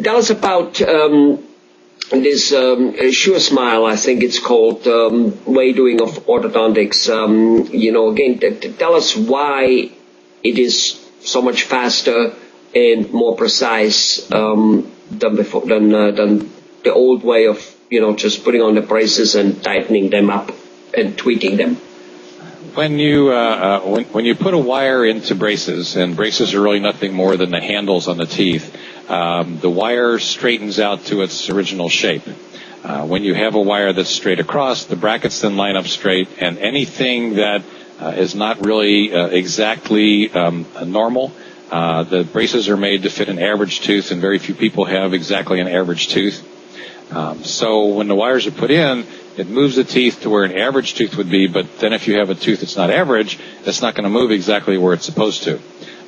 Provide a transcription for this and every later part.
Tell us about this Suresmile, I think it's called, way doing of orthodontics. Again, tell us why it is so much faster and more precise than before, than the old way of just putting on the braces and tightening them up and tweaking them. When you put a wire into braces, and braces are really nothing more than the handles on the teeth, the wire straightens out to its original shape. When you have a wire that's straight across, the brackets then line up straight, and anything that is not really exactly normal, the braces are made to fit an average tooth, and very few people have exactly an average tooth. So when the wires are put in, it moves the teeth to where an average tooth would be, but then if you have a tooth that's not average, it's not going to move exactly where it's supposed to.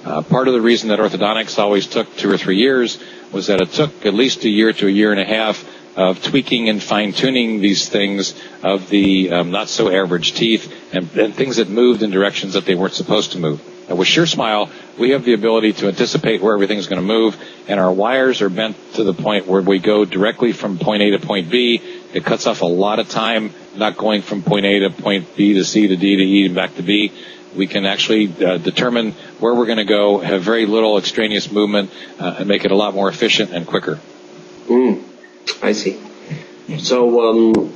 Part of the reason that orthodontics always took 2 or 3 years was that it took at least a year to a year and a half of tweaking and fine-tuning these things of the not-so-average teeth and things that moved in directions that they weren't supposed to move. And with Suresmile, we have the ability to anticipate where everything's going to move, and our wires are bent to the point where we go directly from point A to point B. It cuts off a lot of time, not going from point A to point B to C to D to E and back to B. We can actually determine where we're going to go, have very little extraneous movement, and make it a lot more efficient and quicker. I see. So,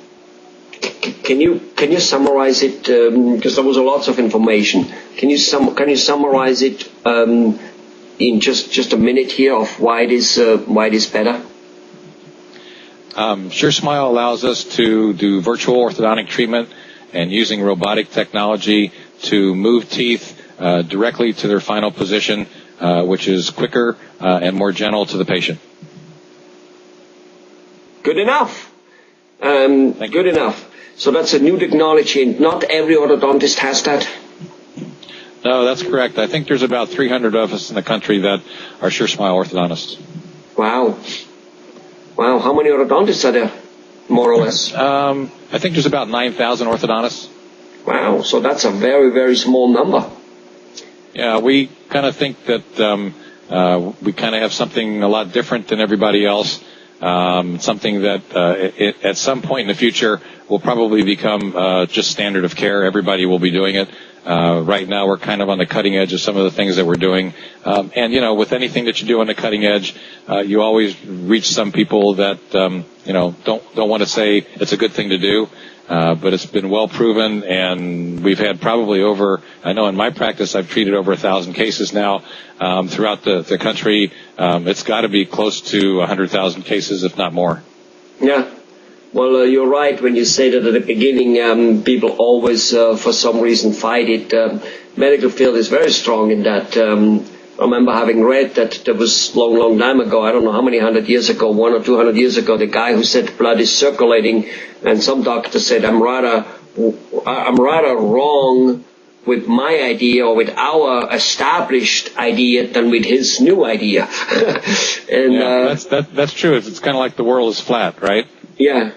can you summarize it? Because there was a lot of information. Can you summarize it in just a minute here of why it is better? Suresmile allows us to do virtual orthodontic treatment and using robotic technology to move teeth directly to their final position, which is quicker and more gentle to the patient. Good enough. Good enough. So that's a new technology, and not every orthodontist has that? No, that's correct. I think there's about 300 of us in the country that are Suresmile orthodontists. Wow. Wow, how many orthodontists are there, more or less? I think there's about 9,000 orthodontists. Wow, so that's a very, very small number. Yeah, we kind of think that we kind of have something a lot different than everybody else, something that at some point in the future will probably become just standard of care. Everybody will be doing it. Right now we're kind of on the cutting edge of some of the things that we're doing. And, with anything that you do on the cutting edge, you always reach some people that, don't want to say it's a good thing to do. But it's been well proven, and we've had probably I know in my practice I've treated over 1,000 cases now throughout the country. It's got to be close to 100,000 cases, if not more. Yeah. Well, you're right when you say that at the beginning people always, for some reason, fight it. Medical field is very strong in that. I remember having read that there was long time ago, I don't know how many 100 years ago, 100 or 200 years ago, the guy who said blood is circulating, and some doctor said, I'm rather wrong with my idea or with our established idea than with his new idea. And that's true. It's kind of like the world is flat, right? Yeah.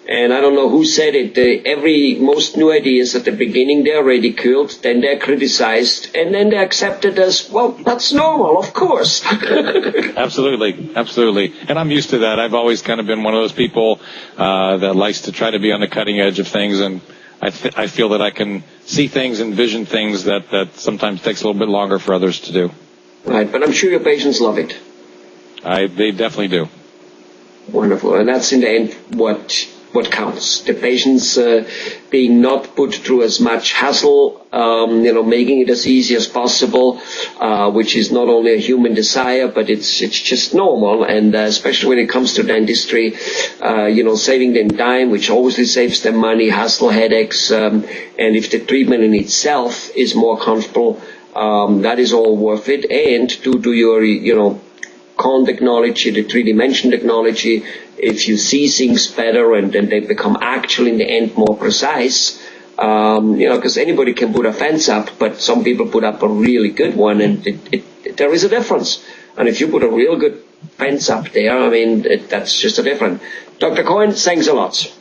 And I don't know who said it. Most new ideas at the beginning, they're ridiculed, then they're criticized, and then they're accepted as, well, that's normal, of course. Absolutely. And I'm used to that. I've always kind of been one of those people that likes to try to be on the cutting edge of things, and I feel that I can see things and vision things that sometimes takes a little bit longer for others to do. Right, but I'm sure your patients love it. They definitely do. Wonderful. And that's in the end what counts. The patients being not put through as much hassle, making it as easy as possible, which is not only a human desire, but it's just normal. And especially when it comes to dentistry, saving them time, which obviously saves them money, hassle, headaches, and if the treatment in itself is more comfortable, that is all worth it. And to do your, Cohen technology, the 3D technology, if you see things better and then they become actually in the end more precise, because anybody can put a fence up, but some people put up a really good one, and there is a difference. And if you put a real good fence up there, that's just a difference. Dr. Cohen, thanks a lot.